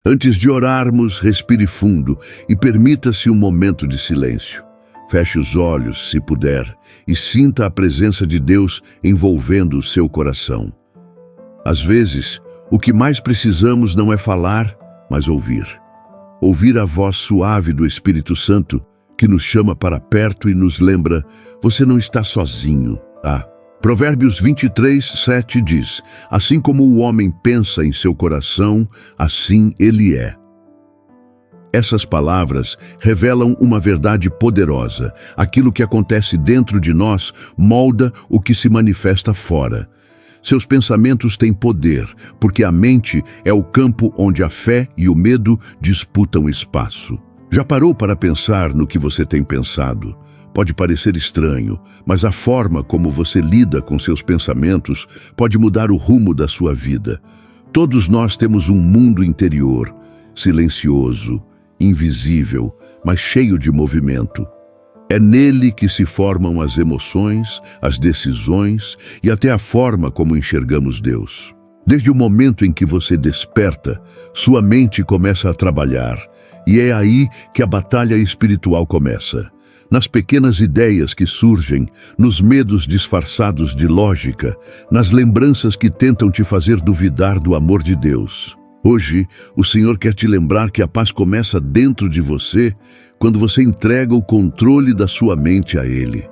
Antes de orarmos, respire fundo e permita-se um momento de silêncio. Feche os olhos, se puder, e sinta a presença de Deus envolvendo o seu coração. Às vezes, o que mais precisamos não é falar, mas ouvir. Ouvir a voz suave do Espírito Santo, que nos chama para perto e nos lembra: você não está sozinho. Provérbios 23:7 diz: assim como o homem pensa em seu coração, assim ele é. Essas palavras revelam uma verdade poderosa. Aquilo que acontece dentro de nós molda o que se manifesta fora. Seus pensamentos têm poder, porque a mente é o campo onde a fé e o medo disputam espaço. Já parou para pensar no que você tem pensado? Pode parecer estranho, mas a forma como você lida com seus pensamentos pode mudar o rumo da sua vida. Todos nós temos um mundo interior, silencioso, invisível, mas cheio de movimento. É nele que se formam as emoções, as decisões e até a forma como enxergamos Deus. Desde o momento em que você desperta, sua mente começa a trabalhar, e é aí que a batalha espiritual começa. Nas pequenas ideias que surgem, nos medos disfarçados de lógica, nas lembranças que tentam te fazer duvidar do amor de Deus. Hoje, o Senhor quer te lembrar que a paz começa dentro de você quando você entrega o controle da sua mente a Ele.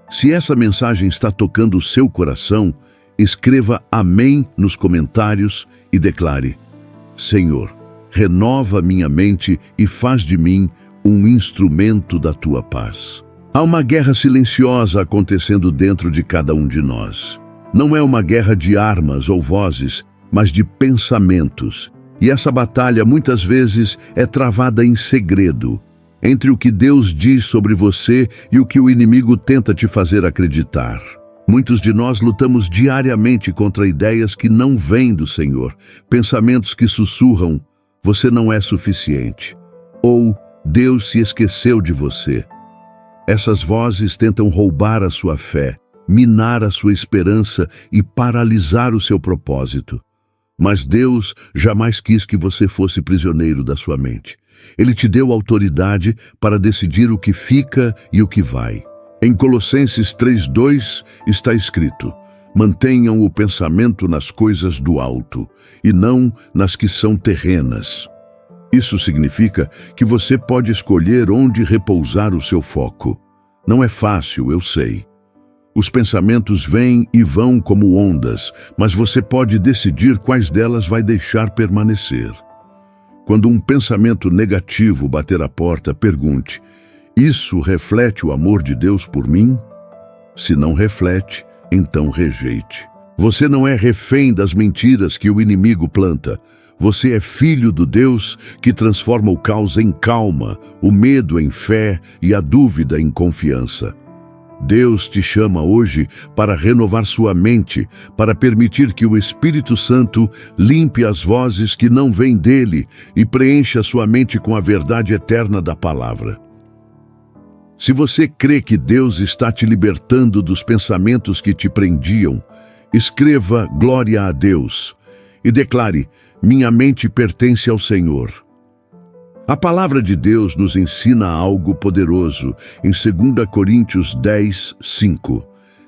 Se essa mensagem está tocando o seu coração, escreva amém nos comentários e declare: Senhor, renova minha mente e faz de mim um instrumento da tua paz. Há uma guerra silenciosa acontecendo dentro de cada um de nós. Não é uma guerra de armas ou vozes, mas de pensamentos. E essa batalha muitas vezes é travada em segredo, entre o que Deus diz sobre você e o que o inimigo tenta te fazer acreditar. Muitos de nós lutamos diariamente contra ideias que não vêm do Senhor, pensamentos que sussurram: você não é suficiente, ou Deus se esqueceu de você. Essas vozes tentam roubar a sua fé, minar a sua esperança e paralisar o seu propósito. Mas Deus jamais quis que você fosse prisioneiro da sua mente. Ele te deu autoridade para decidir o que fica e o que vai. Em Colossenses 3:2 está escrito: mantenham o pensamento nas coisas do alto e não nas que são terrenas. Isso significa que você pode escolher onde repousar o seu foco. Não é fácil, eu sei. Os pensamentos vêm e vão como ondas, mas você pode decidir quais delas vai deixar permanecer. Quando um pensamento negativo bater a porta, pergunte: isso reflete o amor de Deus por mim? Se não reflete, então rejeite. Você não é refém das mentiras que o inimigo planta. Você é filho do Deus que transforma o caos em calma, o medo em fé e a dúvida em confiança. Deus te chama hoje para renovar sua mente, para permitir que o Espírito Santo limpe as vozes que não vêm dele e preencha sua mente com a verdade eterna da palavra. Se você crê que Deus está te libertando dos pensamentos que te prendiam, escreva glória a Deus e declare: minha mente pertence ao Senhor. A palavra de Deus nos ensina algo poderoso em 2 Coríntios 10:5.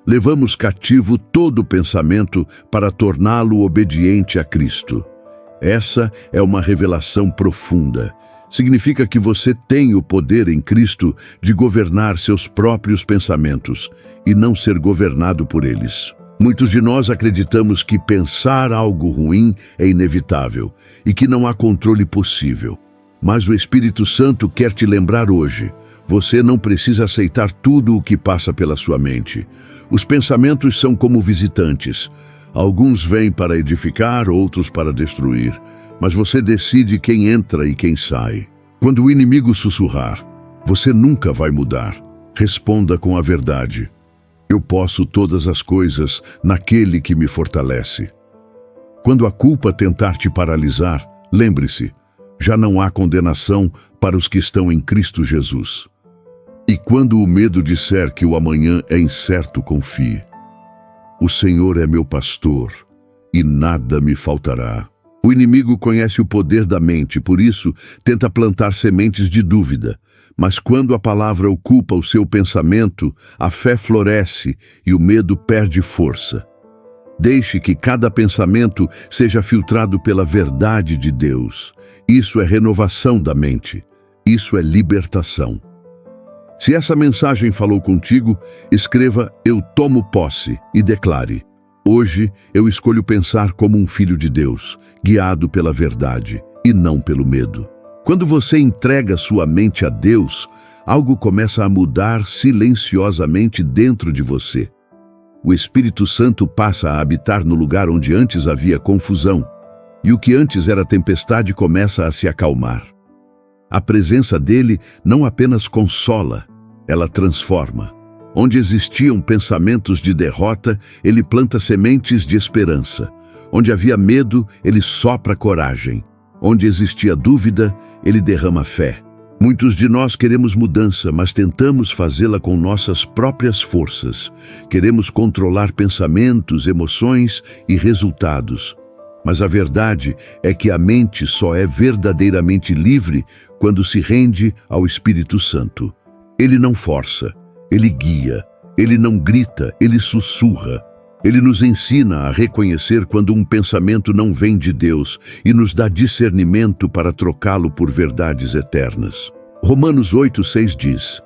Levamos cativo todo pensamento para torná-lo obediente a Cristo. Essa é uma revelação profunda. Significa que você tem o poder em Cristo de governar seus próprios pensamentos e não ser governado por eles. Muitos de nós acreditamos que pensar algo ruim é inevitável e que não há controle possível. Mas o Espírito Santo quer te lembrar hoje: você não precisa aceitar tudo o que passa pela sua mente. Os pensamentos são como visitantes. Alguns vêm para edificar, outros para destruir. Mas você decide quem entra e quem sai. Quando o inimigo sussurrar: você nunca vai mudar, responda com a verdade: eu posso todas as coisas naquele que me fortalece. Quando a culpa tentar te paralisar, lembre-se: já não há condenação para os que estão em Cristo Jesus. E quando o medo disser que o amanhã é incerto, confie: o Senhor é meu pastor e nada me faltará. O inimigo conhece o poder da mente, por isso tenta plantar sementes de dúvida. Mas quando a palavra ocupa o seu pensamento, a fé floresce e o medo perde força. Deixe que cada pensamento seja filtrado pela verdade de Deus. Isso é renovação da mente. Isso é libertação. Se essa mensagem falou contigo, escreva "Eu tomo posse" e declare: hoje eu escolho pensar como um filho de Deus, guiado pela verdade e não pelo medo. Quando você entrega sua mente a Deus, algo começa a mudar silenciosamente dentro de você. O Espírito Santo passa a habitar no lugar onde antes havia confusão, e o que antes era tempestade começa a se acalmar. A presença dele não apenas consola, ela transforma. Onde existiam pensamentos de derrota, ele planta sementes de esperança. Onde havia medo, ele sopra coragem. Onde existia dúvida, ele derrama fé. Muitos de nós queremos mudança, mas tentamos fazê-la com nossas próprias forças. Queremos controlar pensamentos, emoções e resultados. Mas a verdade é que a mente só é verdadeiramente livre quando se rende ao Espírito Santo. Ele não força, ele guia, ele não grita, ele sussurra. Ele nos ensina a reconhecer quando um pensamento não vem de Deus e nos dá discernimento para trocá-lo por verdades eternas. Romanos 8:6 diz: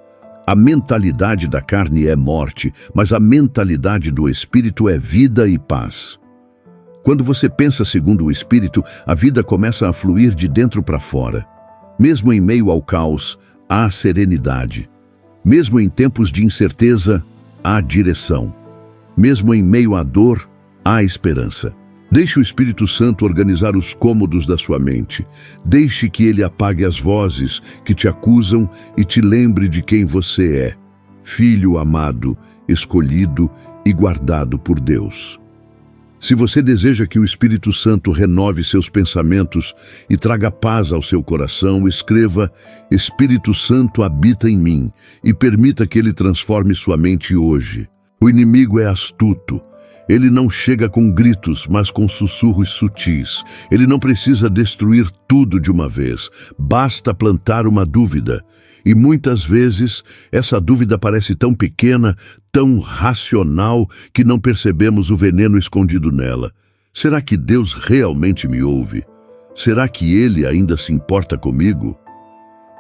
a mentalidade da carne é morte, mas a mentalidade do Espírito é vida e paz. Quando você pensa segundo o Espírito, a vida começa a fluir de dentro para fora. Mesmo em meio ao caos, há serenidade. Mesmo em tempos de incerteza, há direção. Mesmo em meio à dor, há esperança. Deixe o Espírito Santo organizar os cômodos da sua mente. Deixe que ele apague as vozes que te acusam e te lembre de quem você é. Filho amado, escolhido e guardado por Deus. Se você deseja que o Espírito Santo renove seus pensamentos e traga paz ao seu coração, escreva: Espírito Santo habita em mim, e permita que ele transforme sua mente hoje. O inimigo é astuto. Ele não chega com gritos, mas com sussurros sutis. Ele não precisa destruir tudo de uma vez. Basta plantar uma dúvida. E muitas vezes, essa dúvida parece tão pequena, tão racional, que não percebemos o veneno escondido nela. Será que Deus realmente me ouve? Será que Ele ainda se importa comigo?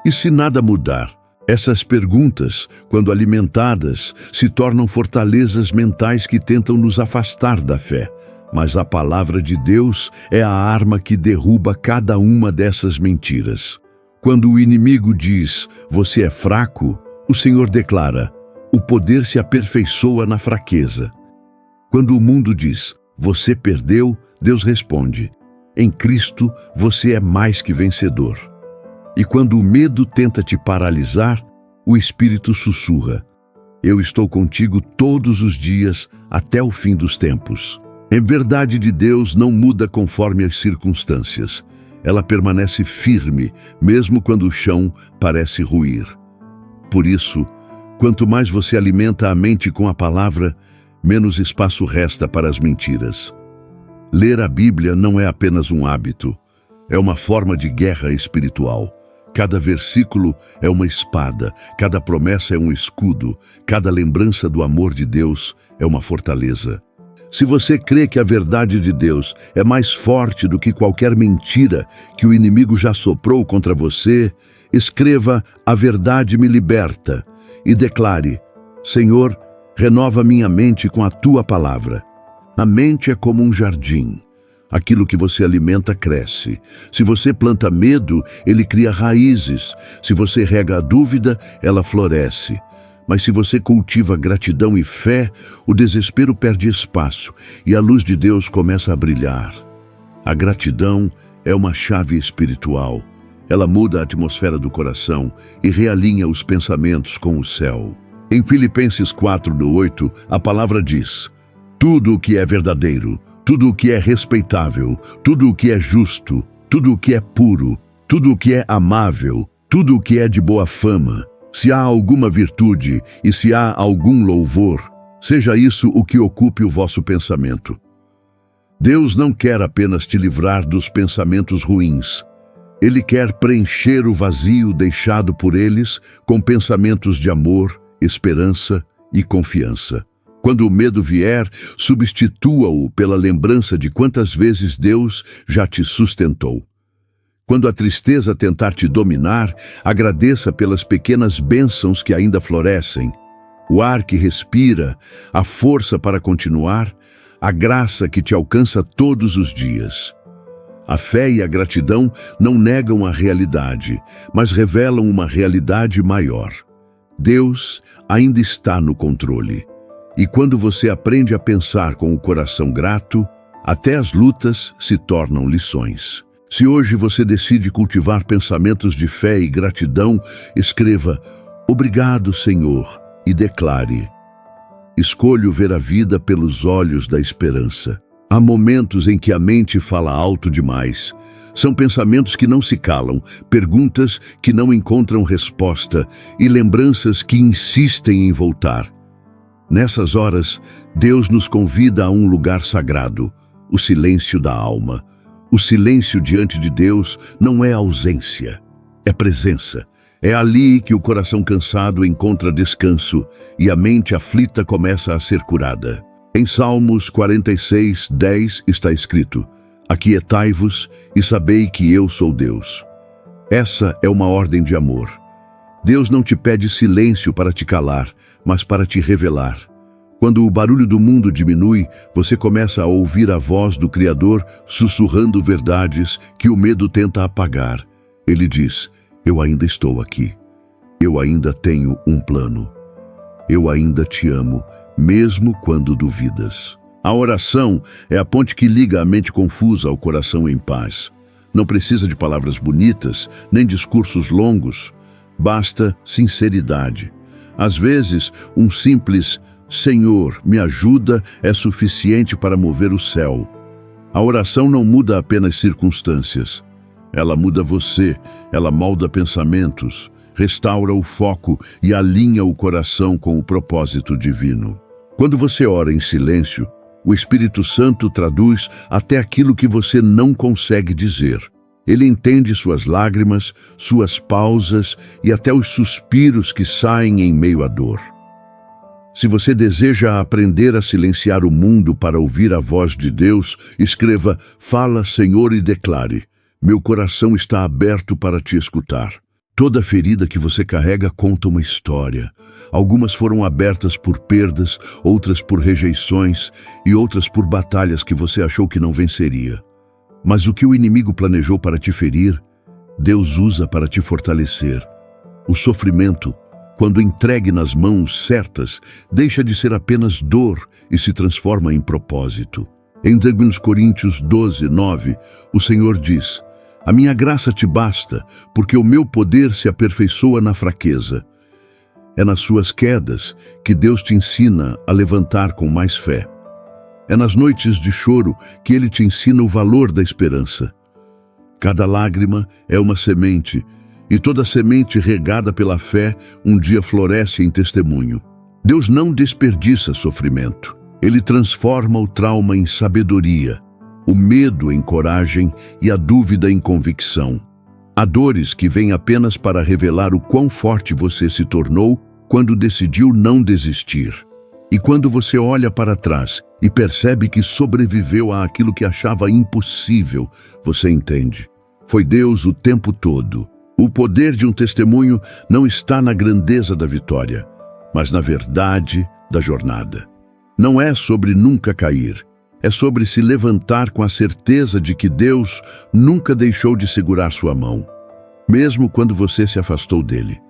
E se nada mudar? Essas perguntas, quando alimentadas, se tornam fortalezas mentais que tentam nos afastar da fé. Mas a palavra de Deus é a arma que derruba cada uma dessas mentiras. Quando o inimigo diz, você é fraco, o Senhor declara, o poder se aperfeiçoa na fraqueza. Quando o mundo diz, você perdeu, Deus responde, em Cristo você é mais que vencedor. E quando o medo tenta te paralisar, o Espírito sussurra, eu estou contigo todos os dias até o fim dos tempos. A verdade de Deus não muda conforme as circunstâncias. Ela permanece firme, mesmo quando o chão parece ruir. Por isso, quanto mais você alimenta a mente com a palavra, menos espaço resta para as mentiras. Ler a Bíblia não é apenas um hábito, é uma forma de guerra espiritual. Cada versículo é uma espada, cada promessa é um escudo, cada lembrança do amor de Deus é uma fortaleza. Se você crê que a verdade de Deus é mais forte do que qualquer mentira que o inimigo já soprou contra você, escreva a verdade me liberta e declare, Senhor, renova minha mente com a tua palavra. A mente é como um jardim. Aquilo que você alimenta cresce. Se você planta medo, ele cria raízes. Se você rega a dúvida, ela floresce. Mas se você cultiva gratidão e fé, o desespero perde espaço e a luz de Deus começa a brilhar. A gratidão é uma chave espiritual. Ela muda a atmosfera do coração e realinha os pensamentos com o céu. Em Filipenses 4:8, a palavra diz, tudo o que é verdadeiro, tudo o que é respeitável, tudo o que é justo, tudo o que é puro, tudo o que é amável, tudo o que é de boa fama, se há alguma virtude e se há algum louvor, seja isso o que ocupe o vosso pensamento. Deus não quer apenas te livrar dos pensamentos ruins. Ele quer preencher o vazio deixado por eles com pensamentos de amor, esperança e confiança. Quando o medo vier, substitua-o pela lembrança de quantas vezes Deus já te sustentou. Quando a tristeza tentar te dominar, agradeça pelas pequenas bênçãos que ainda florescem. O ar que respira, a força para continuar, a graça que te alcança todos os dias. A fé e a gratidão não negam a realidade, mas revelam uma realidade maior. Deus ainda está no controle. E quando você aprende a pensar com o coração grato, até as lutas se tornam lições. Se hoje você decide cultivar pensamentos de fé e gratidão, escreva: "Obrigado, Senhor", e declare: "Escolho ver a vida pelos olhos da esperança". Há momentos em que a mente fala alto demais. São pensamentos que não se calam, perguntas que não encontram resposta e lembranças que insistem em voltar. Nessas horas, Deus nos convida a um lugar sagrado, o silêncio da alma. O silêncio diante de Deus não é ausência, é presença. É ali que o coração cansado encontra descanso e a mente aflita começa a ser curada. Em Salmos 46:10 está escrito: "Aquietai-vos e sabei que eu sou Deus". Essa é uma ordem de amor. Deus não te pede silêncio para te calar, mas para te revelar. Quando o barulho do mundo diminui, você começa a ouvir a voz do Criador sussurrando verdades que o medo tenta apagar. Ele diz: "Eu ainda estou aqui. Eu ainda tenho um plano. Eu ainda te amo, mesmo quando duvidas". A oração é a ponte que liga a mente confusa ao coração em paz. Não precisa de palavras bonitas, nem discursos longos. Basta sinceridade. Às vezes, um simples "Senhor, me ajuda" é suficiente para mover o céu. A oração não muda apenas circunstâncias. Ela muda você, ela molda pensamentos, restaura o foco e alinha o coração com o propósito divino. Quando você ora em silêncio, o Espírito Santo traduz até aquilo que você não consegue dizer. Ele entende suas lágrimas, suas pausas e até os suspiros que saem em meio à dor. Se você deseja aprender a silenciar o mundo para ouvir a voz de Deus, escreva: "Fala, Senhor, e declare: meu coração está aberto para te escutar". Toda ferida que você carrega conta uma história. Algumas foram abertas por perdas, outras por rejeições e outras por batalhas que você achou que não venceria. Mas o que o inimigo planejou para te ferir, Deus usa para te fortalecer. O sofrimento, quando entregue nas mãos certas, deixa de ser apenas dor e se transforma em propósito. Em 2 Coríntios 12:9, o Senhor diz: "A minha graça te basta, porque o meu poder se aperfeiçoa na fraqueza". É nas suas quedas que Deus te ensina a levantar com mais fé. É nas noites de choro que Ele te ensina o valor da esperança. Cada lágrima é uma semente, e toda semente regada pela fé um dia floresce em testemunho. Deus não desperdiça sofrimento. Ele transforma o trauma em sabedoria, o medo em coragem e a dúvida em convicção. Há dores que vêm apenas para revelar o quão forte você se tornou quando decidiu não desistir. E quando você olha para trás e percebe que sobreviveu àquilo que achava impossível, você entende: foi Deus o tempo todo. O poder de um testemunho não está na grandeza da vitória, mas na verdade da jornada. Não é sobre nunca cair, é sobre se levantar com a certeza de que Deus nunca deixou de segurar sua mão, mesmo quando você se afastou dele.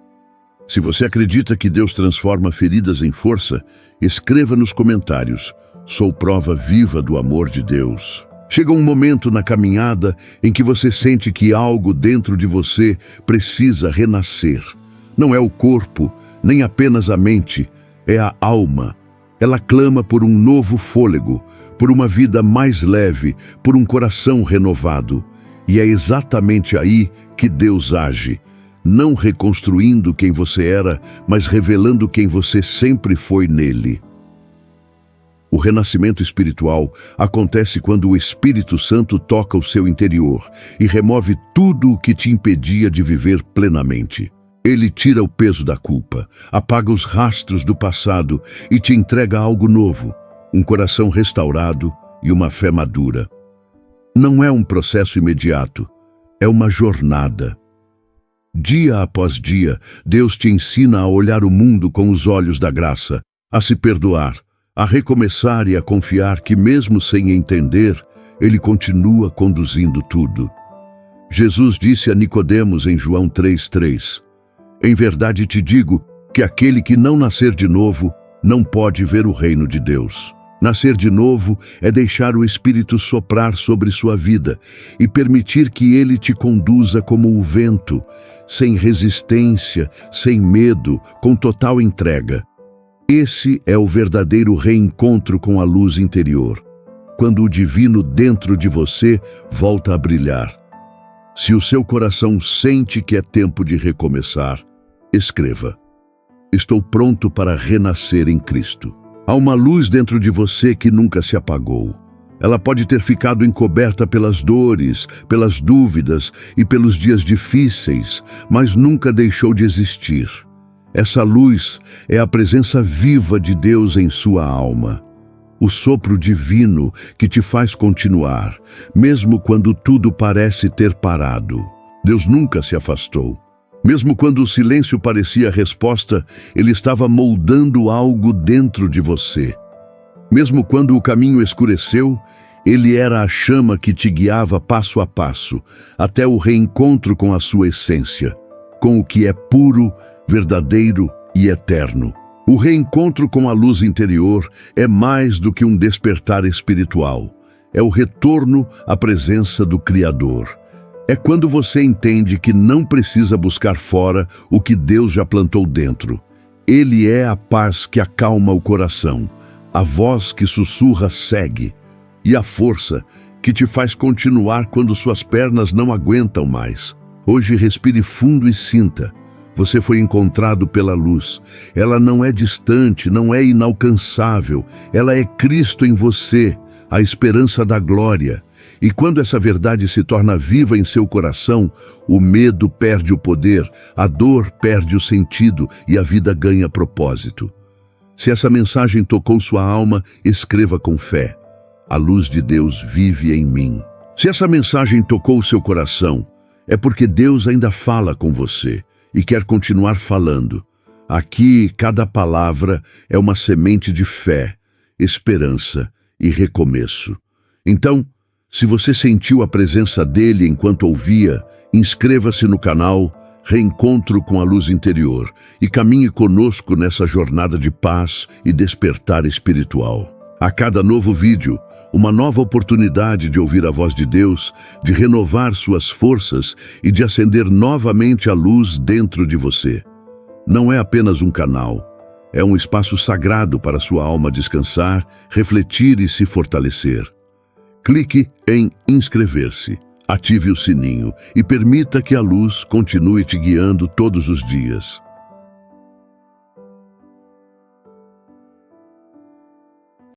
Se você acredita que Deus transforma feridas em força, escreva nos comentários: "Sou prova viva do amor de Deus". Chega um momento na caminhada em que você sente que algo dentro de você precisa renascer. Não é o corpo, nem apenas a mente, é a alma. Ela clama por um novo fôlego, por uma vida mais leve, por um coração renovado. E é exatamente aí que Deus age, não reconstruindo quem você era, mas revelando quem você sempre foi nele. O renascimento espiritual acontece quando o Espírito Santo toca o seu interior e remove tudo o que te impedia de viver plenamente. Ele tira o peso da culpa, apaga os rastros do passado e te entrega algo novo, um coração restaurado e uma fé madura. Não é um processo imediato, é uma jornada. Dia após dia, Deus te ensina a olhar o mundo com os olhos da graça, a se perdoar, a recomeçar e a confiar que, mesmo sem entender, Ele continua conduzindo tudo. Jesus disse a Nicodemos em João 3:3: "Em verdade te digo que aquele que não nascer de novo não pode ver o reino de Deus." Nascer de novo é deixar o Espírito soprar sobre sua vida e permitir que Ele te conduza como o vento, sem resistência, sem medo, com total entrega. Esse é o verdadeiro reencontro com a luz interior, quando o divino dentro de você volta a brilhar. Se o seu coração sente que é tempo de recomeçar, escreva: "Estou pronto para renascer em Cristo." Há uma luz dentro de você que nunca se apagou. Ela pode ter ficado encoberta pelas dores, pelas dúvidas e pelos dias difíceis, mas nunca deixou de existir. Essa luz é a presença viva de Deus em sua alma. O sopro divino que te faz continuar, mesmo quando tudo parece ter parado. Deus nunca se afastou. Mesmo quando o silêncio parecia a resposta, Ele estava moldando algo dentro de você. Mesmo quando o caminho escureceu, Ele era a chama que te guiava passo a passo, até o reencontro com a sua essência, com o que é puro, verdadeiro e eterno. O reencontro com a luz interior é mais do que um despertar espiritual. É o retorno à presença do Criador. É quando você entende que não precisa buscar fora o que Deus já plantou dentro. Ele é a paz que acalma o coração, a voz que sussurra segue, e a força que te faz continuar quando suas pernas não aguentam mais. Hoje respire fundo e sinta. Você foi encontrado pela luz. Ela não é distante, não é inalcançável. Ela é Cristo em você, a esperança da glória. E quando essa verdade se torna viva em seu coração, o medo perde o poder, a dor perde o sentido e a vida ganha propósito. Se essa mensagem tocou sua alma, escreva com fé: "A luz de Deus vive em mim." Se essa mensagem tocou seu coração, é porque Deus ainda fala com você e quer continuar falando. Aqui, cada palavra é uma semente de fé, esperança e recomeço. Então, se você sentiu a presença dele enquanto ouvia, inscreva-se no canal Reencontro com a Luz Interior e caminhe conosco nessa jornada de paz e despertar espiritual. A cada novo vídeo, uma nova oportunidade de ouvir a voz de Deus, de renovar suas forças e de acender novamente a luz dentro de você. Não é apenas um canal, é um espaço sagrado para sua alma descansar, refletir e se fortalecer. Clique em inscrever-se, ative o sininho e permita que a luz continue te guiando todos os dias.